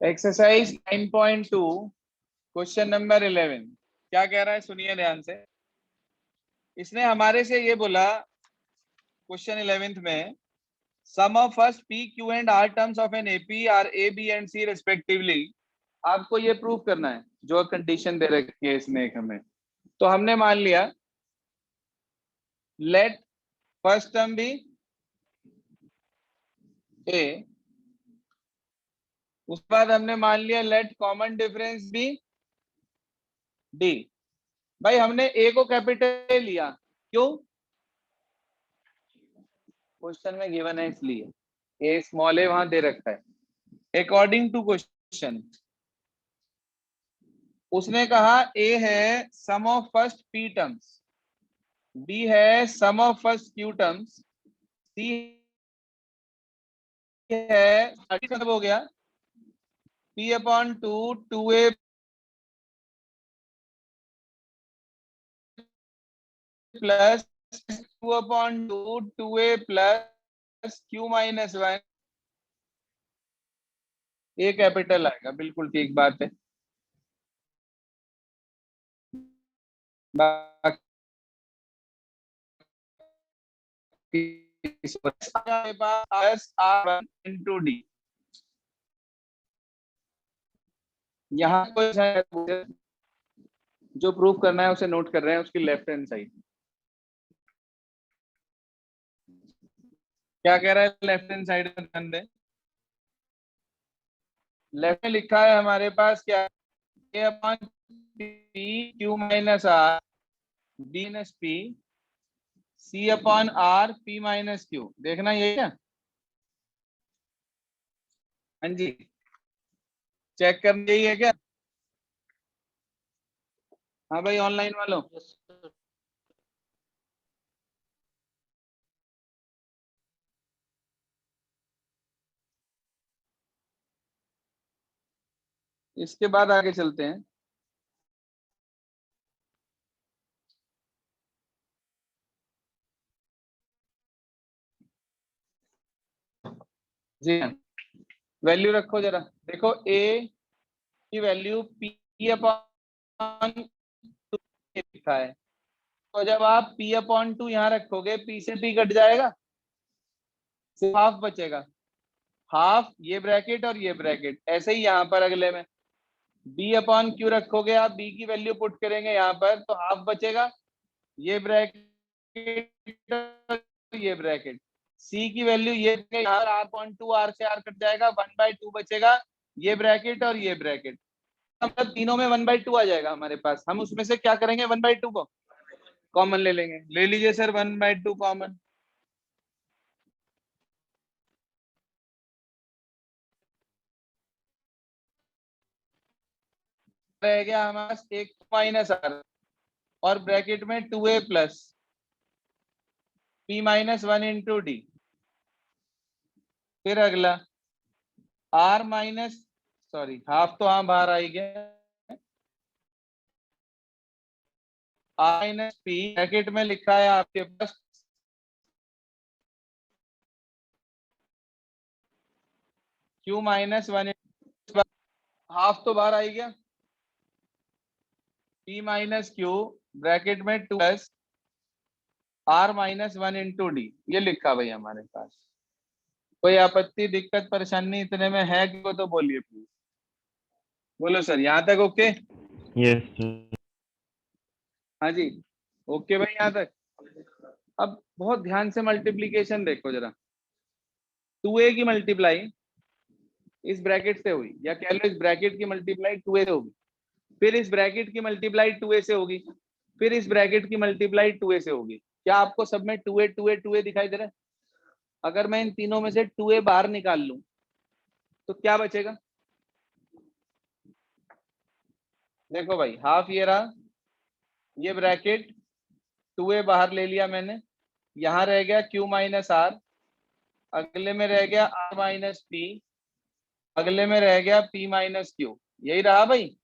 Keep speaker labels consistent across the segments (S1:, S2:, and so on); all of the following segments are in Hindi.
S1: एक्सरसाइज 9.2 क्वेश्चन नंबर 11 क्या कह रहा है, सुनिए ध्यान से। इसने हमारे से ये बोला क्वेश्चन 11th में, sum of first P Q and R terms of an AP are A B and C respectively. आपको ये प्रूव करना है, जो कंडीशन दे रखी है इसमें एक हमें। तो हमने मान लिया let first term be a, उसके बाद हमने मान लिया let common difference be d. भाई हमने ए को कैपिटल लिया, क्यों? क्वेश्चन में गिवन है इसलिए। ए स्मॉल ए वहां दे रखा है अकॉर्डिंग टू क्वेश्चन। उसने कहा ए है sum of first P terms, B है sum of first Q terms, C है मतलब हो गया P upon two A plus two upon two A plus Q minus one. A capital आएगा, बिल्कुल ठीक बात है। यहाँ को जो प्रूफ करना है उसे नोट कर रहे हैं, उसकी लेफ्ट हैंड साइड क्या कह रहा है, लेफ्ट हैंड साइड में ध्यान दें। लेफ्ट में लिखा है हमारे पास क्या, A upon P Q minus R D minus P C upon R P minus Q. देखना ये क्या, हाँ जी, चेक करना यही है क्या? हाँ भाई ऑनलाइन वालों, इसके बाद आगे चलते हैं। जी हाँ, वैल्यू रखो जरा, देखो ए की वैल्यू पी अपॉन टू लिखा है, तो जब आप पी अपॉन टू यहाँ रखोगे, पी से पी कट जाएगा, सिर्फ हाफ बचेगा। हाफ ये ब्रैकेट और ये ब्रैकेट, ऐसे ही यहाँ पर अगले में बी अपॉन क्यू रखोगे, आप बी की वैल्यू पुट करेंगे यहाँ पर, तो हाफ बचेगा, ये ब्रैकेट ये ब्रैकेट। सी की वैल्यू ये आर अपॉन टू, आर से आर कट जाएगा, 1/2 बचेगा, ये ब्रैकेट और ये ब्रैकेट। मतलब तीनों में 1/2 आ जाएगा हमारे पास। हम उसमें से क्या करेंगे, 1/2 को कॉमन ले लेंगे। ले लीजिए सर 1/2 कॉमन। रह गया हमारे पास एक माइनस आर और ब्रैकेट में 2a plus P minus one into D. फिर अगला आर माइनस, सॉरी हाफ तो हाँ बाहर आई गया, आर माइनस पी ब्रैकेट में लिखा है आपके पास क्यू माइनस वन, हाफ तो बाहर आई गया, पी माइनस क्यू ब्रैकेट में 2 plus r minus one into d. ये लिखा भाई हमारे पास। कोई आपत्ति दिक्कत परेशानी इतने में है कि वो तो बोलिए प्लीज। बोलो सर, यहाँ तक ओके?
S2: यस
S1: हाँ जी, ओके भाई यहाँ तक। अब बहुत ध्यान से मल्टीप्लीकेशन देखो जरा। 2a की मल्टीप्लाई इस ब्रैकेट से हुई, या कह लो इस ब्रैकेट की मल्टीप्लाई 2a से होगी, फिर इस ब्रैकेट की मल्टीप्लाई 2a से होगी, फिर इस ब्रैकेट की मल्टीप्लाई 2a से होगी। क्या आपको सब में 2a 2a 2a दिखाई दे रहा है? अगर मैं इन तीनों में से 2a बाहर निकाल लूं तो क्या बचेगा? देखो भाई, हाफ ये रहा, ये ब्रैकेट 2a बाहर ले लिया मैंने, यहां रह गया q माइनस आर, अगले में रह गया r माइनस पी, अगले में रह गया p माइनस क्यू। यही रहा भाई।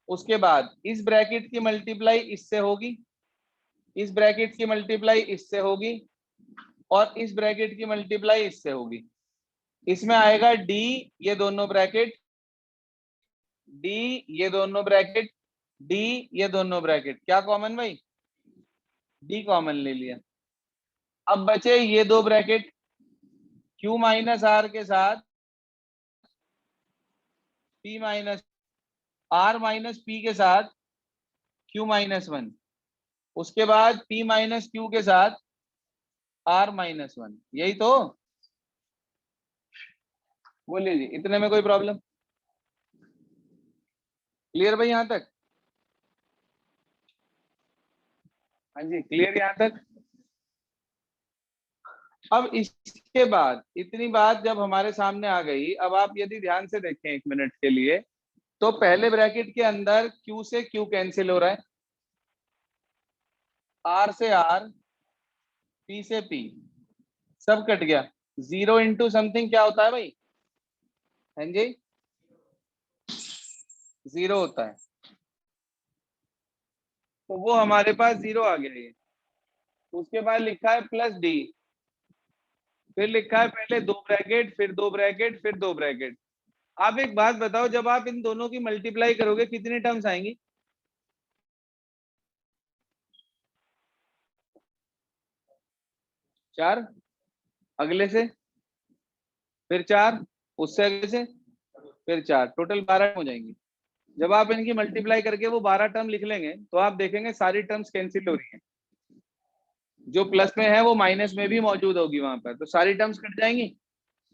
S1: उसके बाद इस ब्रैकेट की मल्टीप्लाई इससे होगी, इस ब्रैकेट की मल्टीप्लाई इससे होगी, और इस ब्रैकेट की मल्टीप्लाई इससे होगी। इसमें आएगा डी, ये दोनों ब्रैकेट, डी ये दोनों ब्रैकेट, डी ये दोनों ब्रैकेट, क्या कॉमन भाई? डी कॉमन ले लिया। अब बचे ये दो ब्रैकेट, क्यू माइनस आर के साथ p minus, r minus p के साथ क्यू माइनस वन, उसके बाद पी माइनस क्यू के साथ आर माइनस वन, यही तो। बोलिए जी, इतने में कोई प्रॉब्लम? क्लियर भाई यहां तक? हाँ जी, क्लियर यहां तक? अब इसके बाद इतनी बात जब हमारे सामने आ गई, अब आप यदि ध्यान से देखें 1 मिनट के लिए, तो पहले ब्रैकेट के अंदर Q से Q कैंसिल हो रहा है, R से R, P से P, सब कट गया। 0 इंटू समथिंग क्या होता है भाई? हाँ जी, 0 होता है, तो वो हमारे पास 0 आ गया ये। उसके बाद लिखा है प्लस डी, फिर लिखा है पहले दो ब्रैकेट, फिर दो ब्रैकेट, फिर दो ब्रैकेट। आप एक बात बताओ, जब आप इन दोनों की मल्टीप्लाई करोगे कितनी टर्म्स आएंगी? 4, अगले से फिर 4, उससे अगले से फिर 4, टोटल 12 हो जाएंगी। जब आप इनकी मल्टीप्लाई करके वो 12 टर्म लिख लेंगे, तो आप देखेंगे सारी टर्म्स कैंसिल हो रही हैं। जो प्लस में है वो माइनस में भी मौजूद होगी वहां पर, तो सारी टर्म्स कट जाएंगी।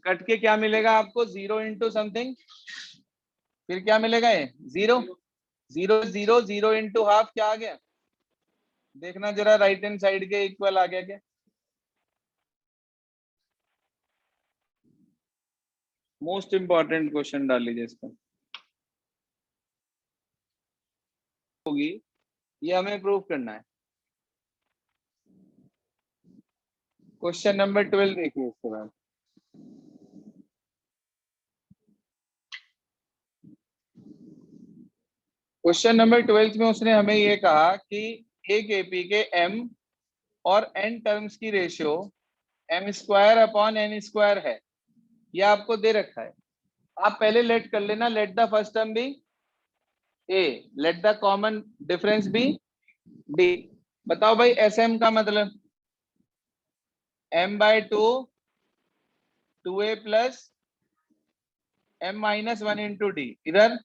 S1: कट के क्या मिलेगा आपको? 0 इंटू समथिंग, फिर क्या मिलेगा? ये 0, 0 0 0 इंटू हाफ, क्या आ गया? देखना जरा, राइट हैंड साइड के इक्वल आ गया क्या? मोस्ट इंपॉर्टेंट क्वेश्चन डाल लीजिए इसका, होगी ये हमें प्रूव करना है। क्वेश्चन नंबर 12 देखिए इसके बाद। क्वेश्चन नंबर 12 में उसने हमें ये कहा कि एक एपी के m और n टर्म्स की ratio m square upon n square है, ये आपको दे रखा है। आप पहले लेट कर लेना, let the first term be a, let the common difference be d। बताओ भाई sm का मतलब m/2 2a plus m-1 into D, इधर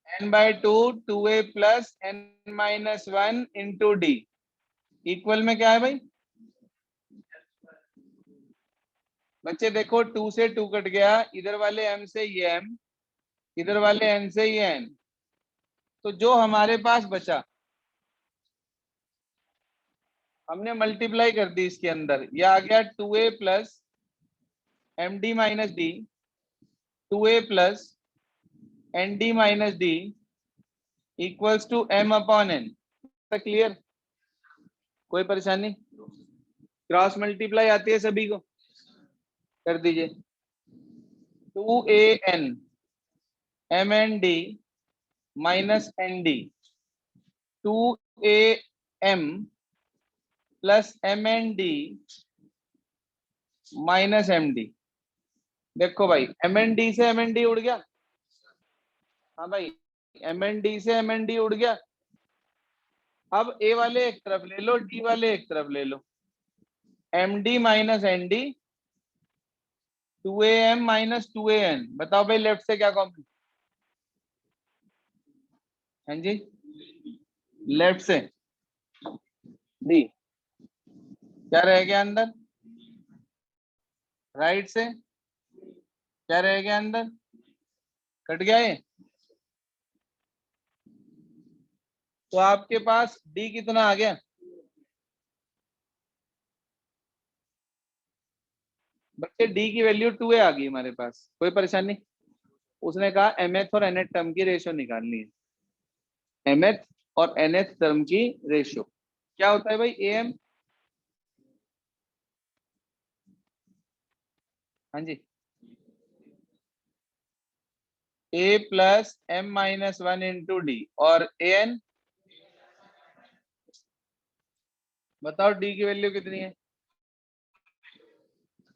S1: n/2 2a plus n-1 into D, equal में क्या है भाई बच्चे? देखो 2 से 2 कट गया, इधर वाले m से ये m, इधर वाले n से ये n, तो जो हमारे पास बचा हमने मल्टीप्लाई कर दी इसके अंदर, ये आ गया 2a plus m D minus d, 2a plus n d minus d equals to m upon n। Clear? कोई परेशानी? क्रॉस मल्टीप्लाई आती है सभी को? कर दीजिए। 2an m n d minus N D, 2am plus m n d minus m d. देखो भाई एम एन डी से एम एन डी उड़ गया, हाँ भाई एम एन डी से एम एन डी उड़ गया। अब ए वाले एक तरफ ले लो, डी वाले एक तरफ ले लो, M D minus N D, 2am minus 2an। बताओ भाई लेफ्ट से क्या कॉमन? हाँ जी, लेफ्ट से डी, क्या रह गया अंदर? राइट से क्या रह गया अंदर? कट गया ये। तो आपके पास डी कितना आ गया? बच्चे डी की वैल्यू 2a आ गई हमारे पास, कोई परेशानी? उसने कहा mth और nth टर्म की रेशियो निकालनी है, mth और nth टर्म की रेशियो क्या होता है भाई? am, हाँ जी, a plus m-1 into D, और an, बताओ डी की वैल्यू कितनी है?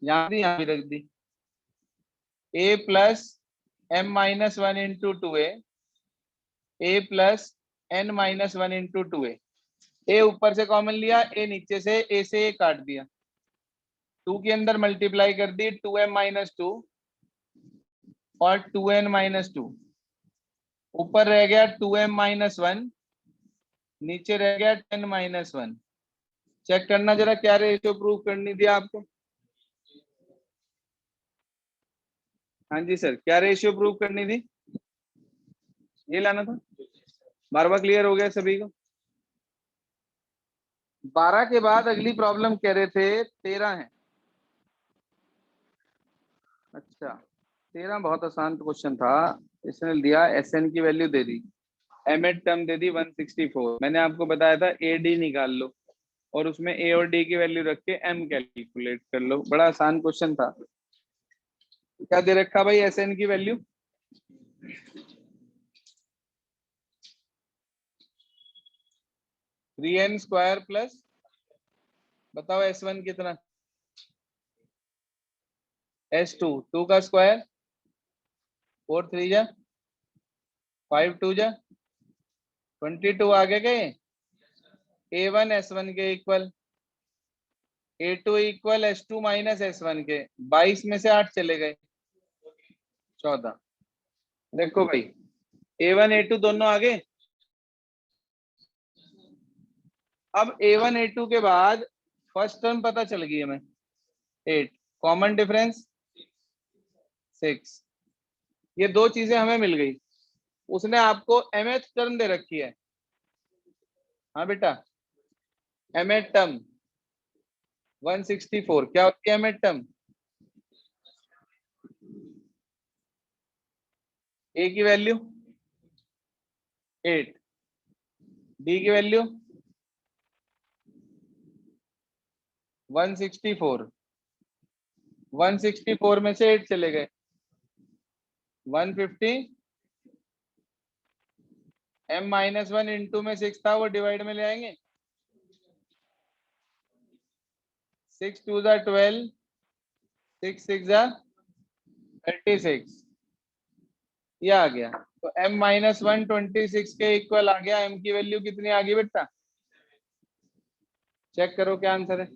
S1: यहाँ भी रख दी। A plus M minus one into two A plus N minus one into two A ऊपर से कॉमन लिया, ए नीचे से, ए से ए काट दिया, टू के अंदर मल्टीप्लाई कर दी, टू एम माइनस टू और टू एन माइनस टू, ऊपर रह गया टू एम माइनस वन, नीचे रह गया टेन माइनस वन। चेक करना जरा क्या रेशियो प्रूव करनी थी आपको। हाँ जी सर, क्या रेशियो प्रूव करनी थी? ये लाना था। बार बार क्लियर हो गया सभी को? 12 के बाद अगली प्रॉब्लम कह रहे थे 13 है। अच्छा, 13 बहुत आसान क्वेश्चन था। इसने दिया एस एन की वैल्यू दे दी, एम एड टर्म दे दी 164। मैंने आपको बताया था ए डी निकाल लो और उसमें ए और डी की वैल्यू रख के एम कैलकुलेट कर लो। बड़ा आसान क्वेश्चन था। क्या दे रखा भाई एस एन की वैल्यू? 3n स्क्वायर प्लस, बताओ S1 कितना? S2, 2 का स्क्वायर 4 3 जा 5 2 जा 22 आगे गए। A1 S1 के equal, A2 equal S2 minus S1 के, 22 में से 8 चले गए 14। देखो भाई A1 A2 दोनों आगे। अब A1 A2 के बाद फर्स्ट टर्म पता चल गई हमें 8, कॉमन डिफरेंस 6, ये दो चीजें हमें मिल गई। उसने आपको mth टर्म दे रखी है। हाँ बेटा, mth टर्म 164 क्या होती है mth टर्म? ए की वैल्यू 8, डी की वैल्यू 164, 164 में से 8 चले गए 150, m माइनस वन इंटू में 6 था, वो डिवाइड में ले आएंगे, 6 2 जा 12, 6 6 जा 36, ये आ गया। तो m माइनस वन 26 के इक्वल आ गया। m की वैल्यू कितनी आ गई बेटा? चेक करो क्या आंसर है।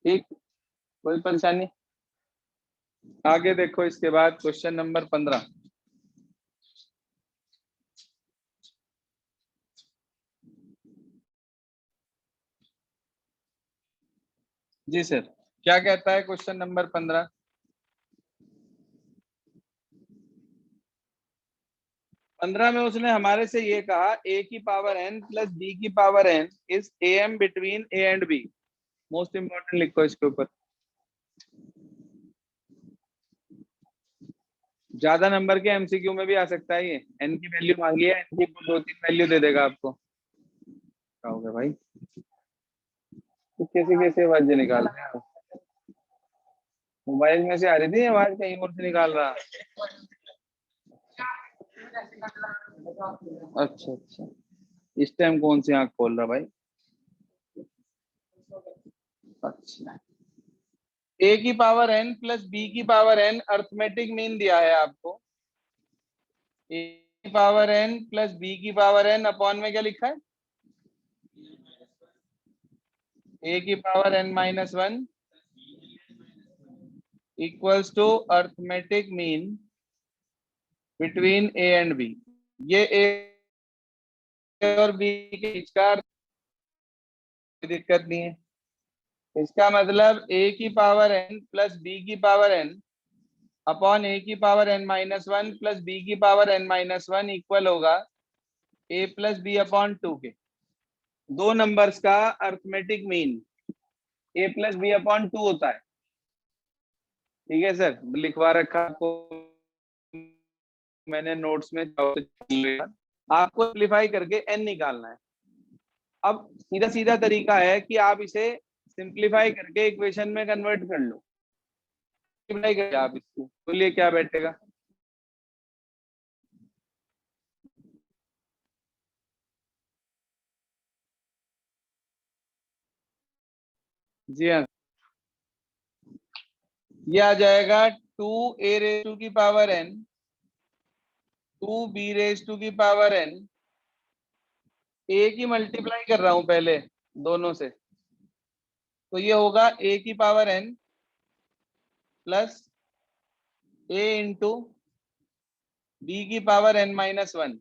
S1: ठीक, कोई परेशानी? आगे देखो, इसके बाद क्वेश्चन नंबर 15। जी सर, क्या कहता है क्वेश्चन नंबर 15? 15 में उसने हमारे से ये कहा a की पावर n प्लस b की power n is am between a and b। Most important लिखो इसके ऊपर, ज्यादा नंबर के एमसीक्यू में भी आ सकता है ये। n की वैल्यू मांगी है, n की 2 3 वैल्यू दे देगा आपको। क्या हो गया भाई, तो कैसे कैसे आवाज निकाल रहे हैं? मोबाइल में से आ रही थी आवाज, कहीं और से निकाल रहा? अच्छा अच्छा, इस टाइम कौन सी आंख खोल रहा भाई? अच्छा, a की पावर n प्लस b की पावर n अर्थमेटिक मीन दिया है आपको। a की पावर n प्लस b की पावर n अपॉन में क्या लिखा है? a की power n minus one equals to arithmetic mean between a and b। ये a और b के बीच का दिक्कत नहीं है। इसका मतलब a की पावर n प्लस b की पावर n अपॉन a की power n minus one plus b की power n minus one equal होगा a plus b upon two के। दो नंबर्स का arithmetic mean a plus b upon two होता है। ठीक है सर, लिखवा रखा आपको मैंने नोट्स में। आपको सिंप्लीफाई करके n निकालना है। अब सीधा सीधा तरीका है कि आप इसे सिंप्लीफाई करके इक्वेशन में कन्वर्ट कर लो। सिंप्लीफाई करिए आप इसको, बोलिए क्या बैठेगा? जी हाँ, ये आ जाएगा 2a रेज टू की power n 2b raise to की पावर n, a की मल्टीप्लाई कर रहा हूं पहले दोनों से, तो ये होगा a की power n plus a into b की पावर n माइनस 1,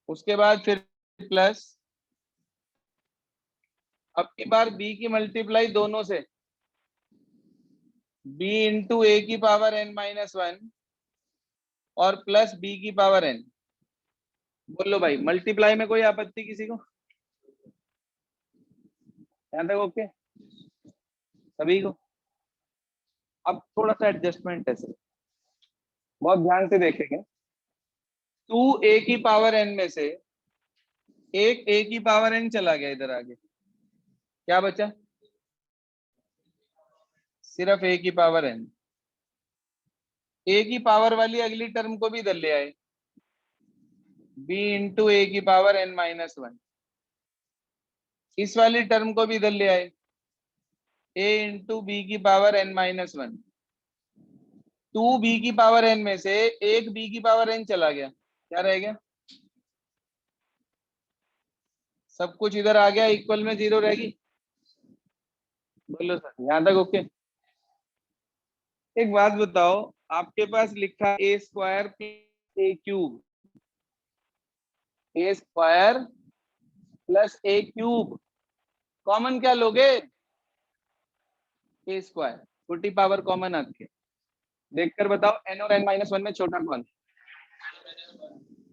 S1: उसके बाद फिर प्लस, अब की बार b की मल्टीप्लाई दोनों से, b इंटू a की पावर n माइनस 1 और प्लस b की पावर n। बोलो भाई, मल्टीप्लाई में कोई आपत्ति किसी को? यहाँ तक ओके सभी को? अब थोड़ा सा एडजस्टमेंट है सर, बहुत ध्यान से देखेंगे। 2a की पावर n में से एक a की पावर n चला गया इधर आगे, क्या बचा? सिर्फ a की पावर n। a की पावर वाली अगली टर्म को भी इधर ले आए, b इंटू a की पावर n माइनस 1, इस वाली टर्म को भी इधर ले आए, a इंटू b की पावर n माइनस 1। 2b की पावर n में से एक b की पावर n चला गया, क्या रह गया? सब कुछ इधर आ गया, इक्वल में 0 रहेगी। बोलो सर, यहां तक ओके? एक बात बताओ, आपके पास लिखा ए स्क्वायर प्लस ए क्यूब, ए स्क्वायर प्लस ए क्यूब, कॉमन क्या लोगे? ए स्क्वायर, छोटी पावर कॉमन आती है, देखकर बताओ n और n माइनस 1 में छोटा कौन?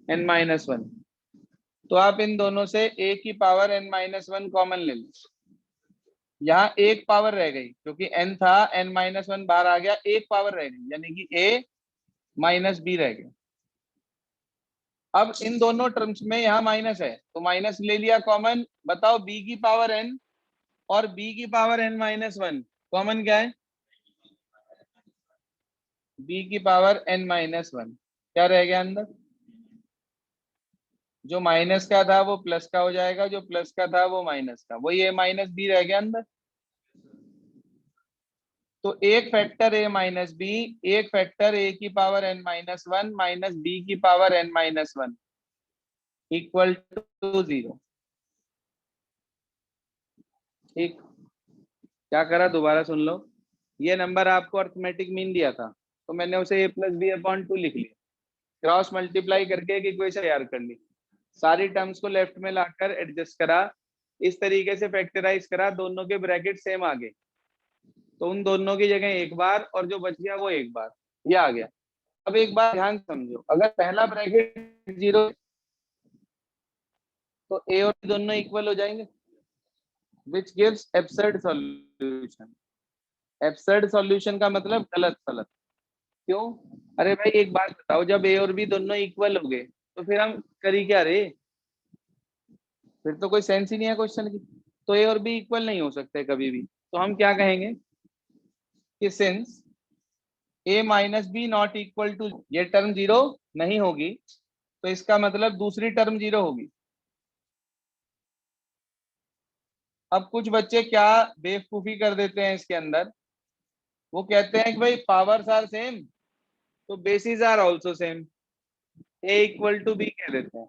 S1: n minus 1। तो आप इन दोनों से a की पावर n माइनस 1 कॉमन ले लो, यहाँ एक पावर रह गई क्योंकि n था, n माइनस 1 बाहर आ गया, एक पावर रह गई यानी कि a माइनस b रह गया। अब इन दोनों टर्म्स में यहाँ माइनस है तो माइनस ले लिया कॉमन, बताओ b की पावर n और b की पावर n माइनस 1 कॉमन क्या है? b की पावर n माइनस 1, क्या रह गया अंदर? जो माइनस का था वो प्लस का हो जाएगा, जो प्लस का था वो माइनस का, वही a माइनस b रह गया अंदर। तो एक फैक्टर a माइनस बी, एक फैक्टर a की power n minus 1 minus b की power n minus 1 equal to 0। ठीक, क्या करा दोबारा सुन लो, ये नंबर आपको अर्थमेटिक मीन दिया था तो मैंने उसे a प्लस बी अपॉन 2 लिख लिया, क्रॉस मल्टीप्लाई करके एक इक्वेशन तैयार कर ली, सारी टर्म्स को लेफ्ट में लाकर एडजस्ट करा, इस तरीके से फैक्टराइज करा, दोनों के ब्रैकेट सेम आ गए, तो उन दोनों की जगह एक बार और जो बच गया वो एक बार, ये आ गया। अब एक बार ध्यान समझो, अगर पहला ब्रैकेट 0 तो a और b दोनों इक्वल हो जाएंगे, which gives absurd solution. Absurd solution का मतलब गलत सलत। क्यों? अरे भाई एक बात बताओ, जब a और b दोनों इक्वल हो गए तो फिर हम करी क्या रे? फिर तो कोई सेंस ही नहीं है क्वेश्चन की, तो a और b इक्वल नहीं हो सकते कभी भी, तो हम क्या कहेंगे कि since a minus b not equal to, ये टर्म 0 नहीं होगी तो इसका मतलब दूसरी टर्म 0 होगी। अब कुछ बच्चे क्या बेवकूफी कर देते हैं इसके अंदर, वो कहते हैं कि भाई पावर्स आर सेम तो bases are also same, a equal to b कह देते हैं,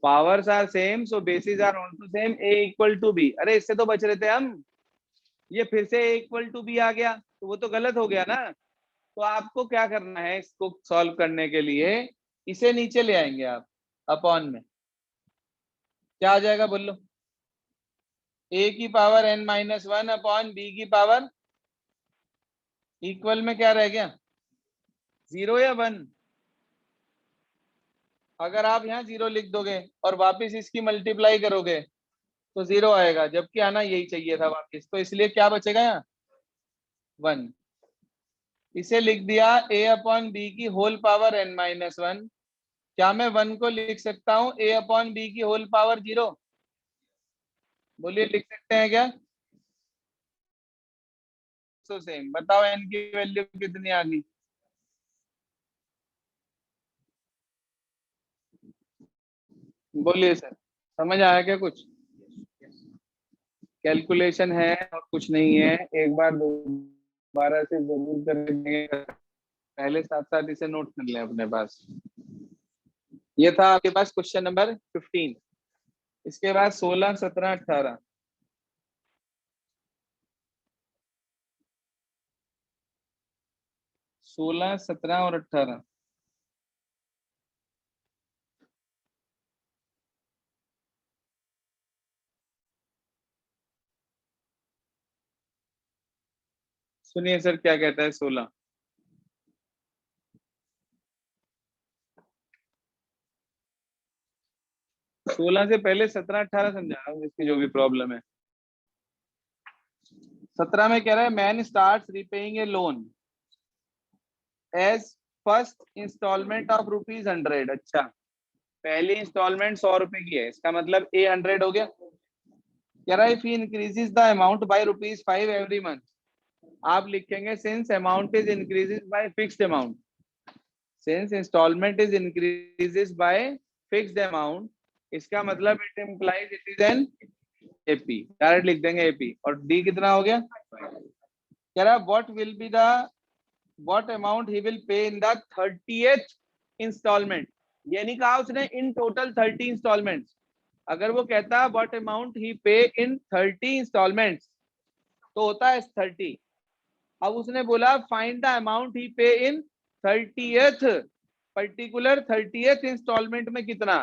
S1: powers are same so bases are also same, a equal to b। अरे इससे तो बच रहे थे हम, ये फिर से a इक्वल टू b आ गया तो वो तो गलत हो गया ना। तो आपको क्या करना है, इसको सॉल्व करने के लिए इसे नीचे ले आएंगे आप अपॉन में, क्या आ जाएगा बोलो? a की power n minus 1 upon b की पावर, इक्वल में क्या रह गया? 0 या 1? अगर आप यहाँ 0 लिख दोगे और वापस इसकी मल्टीप्लाई करोगे तो 0 आएगा, जबकि आना यही चाहिए था वापस, तो इसलिए क्या बचेगा यहाँ? 1। इसे लिख दिया a अपॉन बी की होल पावर n माइनस 1, क्या मैं 1 को लिख सकता हूँ a अपॉन बी की होल पावर 0? बोलिए लिख सकते हैं क्या? तो सेम, बताओ n की वैल्यू कितनी आ गई? बोलिए सर, समझ आया क्या कुछ? कैलकुलेशन है और कुछ नहीं है, एक बार दोबारा से जरूर करेंगे, पहले साथ साथ इसे नोट कर लें अपने पास। ये था आपके पास क्वेश्चन नंबर 15। इसके बाद 16, 17, 18। सोलह, 17 और 18। सुनिए सर क्या कहता है 16। 16 से पहले 17, 18 समझा रहा हूँ जिसकी जो भी प्रॉब्लम है। 17 में कह रहा है man start repaying a loan as first instalment of ₹100। अच्छा, पहली इंस्टॉलमेंट 100 रुपए की है, इसका मतलब ए 100 हो गया। कह रहा है if he increases the amount by ₹5 every month, आप लिखेंगे since amount is increases by fixed amount, since instalment is increases by fixed amount, इसका मतलब it implies it is an AP, direct लिख देंगे एपी। और डी कितना हो गया? कह रहा what will be the what amount he will pay in the 30th instalment. ये नहीं कहा उसने इन टोटल 30 इंस्टॉलमेंट्स। अगर वो कहता व्हाट अमाउंट ही पे इन 30 इंस्टॉलमेंट्स तो होता है 30। अब उसने बोला फाइंड द अमाउंट ही पे इन 30th, पर्टिकुलर 30th इंस्टॉलमेंट में कितना,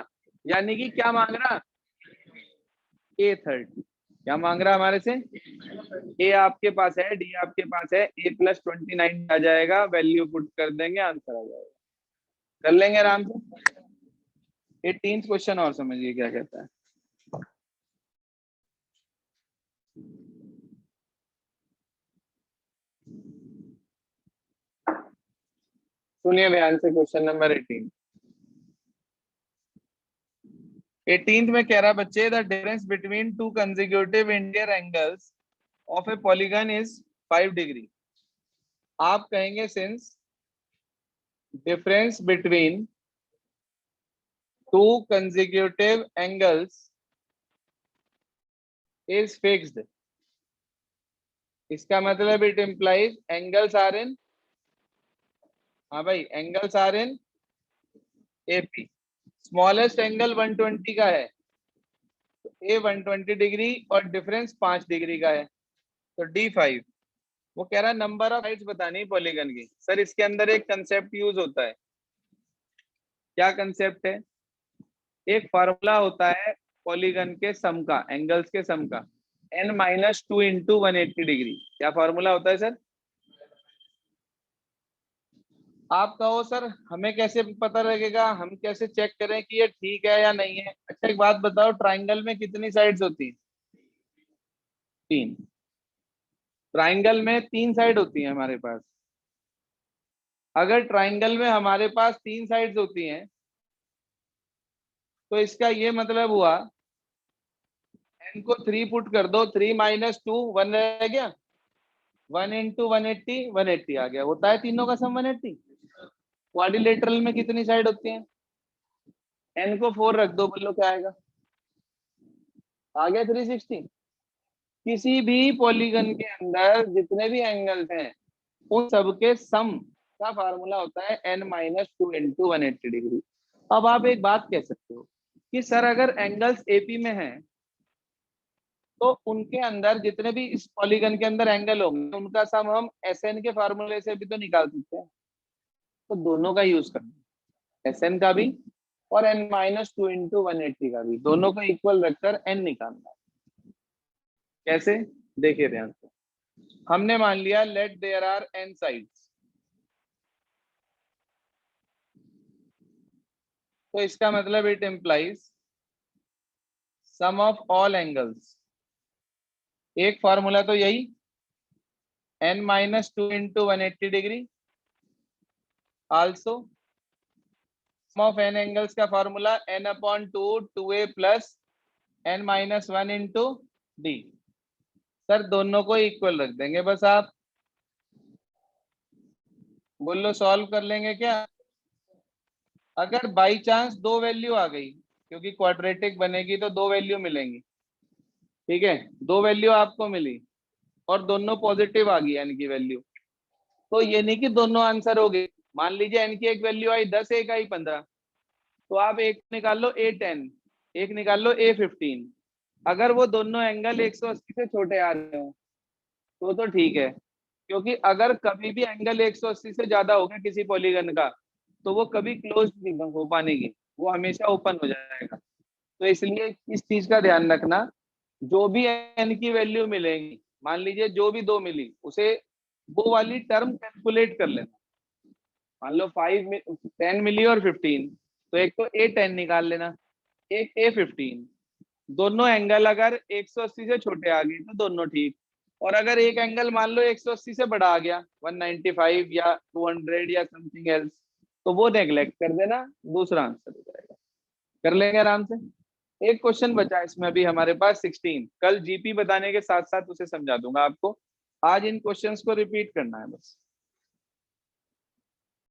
S1: यानी कि क्या मांग रहा? ए 30। क्या मांग रहा हमारे से? ए आपके पास है, डी आपके पास है, ए प्लस 29 आ जाएगा, वैल्यू पुट कर देंगे, आंसर आ जाएगा। कर लेंगे आराम से। 18th क्वेश्चन और समझिए क्या कहता है। सुनिए ध्यान से क्वेश्चन नंबर 18। 18th में कह रहा बच्चे the difference between two consecutive interior angles of a polygon is 5 degree. आप कहेंगे since difference between two consecutive angles is fixed, इसका मतलब it implies angles are in, हाँ भाई angles are in AP. Smallest angle 120 का है तो ए 120 डिग्री और डिफरेंस 5 डिग्री का है तो डी 5। वो कह रहा है नंबर ऑफ साइड्स बतानी पॉलीगन की। सर इसके अंदर एक कंसेप्ट यूज होता है। क्या कंसेप्ट है? एक फार्मूला होता है पॉलीगन के सम का, एंगल्स के सम का, n-2 इंटू 180 डिग्री। क्या फार्मूला होता है सर? आप कहो सर हमें कैसे पता लगेगा, हम कैसे चेक करें कि ये ठीक है या नहीं है? अच्छा एक बात बताओ, ट्राइंगल में कितनी साइड्स होती हैं? 3। ट्राइंगल में 3 साइड होती हैं हमारे पास। अगर ट्राइंगल में हमारे पास 3 साइड्स होती हैं तो इसका ये मतलब हुआ n को 3 पुट कर दो, 3 माइनस 2 1 रह गया, 1 इंटू 180 180 आ गया। होता है तीनों का सम 180। क्वाड्रिलेटरल में कितनी साइड होती हैं? n को 4 रख दो, बोलो क्या आएगा? आ गया 360। किसी भी पॉलीगन के अंदर जितने भी एंगल्स हैं उन सबके सम का फार्मूला होता है n-2 इंटू 180 डिग्री। अब आप एक बात कह सकते हो कि सर अगर एंगल्स एपी में हैं तो उनके अंदर जितने भी इस पॉलीगन के अंदर एंगल होंगे उनका सम हम एसएन के फार्मूले से भी तो निकाल सकते हैं। तो दोनों का यूज करना, एसएन का भी और n-2 इंटू 180 का भी, दोनों को इक्वल रखकर n निकालना है। कैसे? देखिए ध्यान से। हमने मान लिया let there are n sides, तो इसका मतलब it implies sum of all angles. एक फॉर्मूला तो यही n-2 into 180 degree, also sum of n angles का formula n/2 2a plus n-1 into D. Sir दोनों को इक्वल रख देंगे बस। आप बोलो सॉल्व कर लेंगे क्या? अगर बाई चांस दो वैल्यू आ गई, क्योंकि क्वाड्रेटिक बनेगी तो दो वैल्यू मिलेंगी, ठीक है, दो वैल्यू आपको मिली और दोनों पॉजिटिव आ गई n की वैल्यू, तो ये नहीं कि दोनों आंसर हो गए। मान लीजिए एन की एक वैल्यू आई 10, एक आई 15, तो आप एक निकाल लो A10, एक निकाल लो A15। अगर वो दोनों एंगल 180 से छोटे आ रहे हो तो ठीक है, क्योंकि अगर कभी भी एंगल 180 से ज्यादा हो गया किसी पॉलीगन का, तो वो कभी क्लोज नहीं हो पाने की, वो हमेशा ओपन हो जाएगा। तो इसलिए इस चीज का ध्यान रखना, जो भी एन की वैल्यू मिलेगी, मान लीजिए जो भी दो मिली, उसे वो वाली टर्म कैलकुलेट कर लेना। मान लो 10 मिली और 15, तो एक तो A10 निकाल लेना, एक A15। दोनों एंगल अगर 180 से छोटे आ गए तो दोनों ठीक, और अगर एक एंगल मान लो 180 से बड़ा आ गया, 195 या 200 या समथिंग एल्स, तो वो नेग्लेक्ट कर देना, दूसरा आंसर हो जाएगा। कर लेंगे आराम से। एक क्वेश्चन बचा है इसमें अभी हमारे पास 16। कल जीपी बताने के साथ साथ उसे समझा दूंगा आपको, आज इन क्वेश्चंस को रिपीट करना है बस।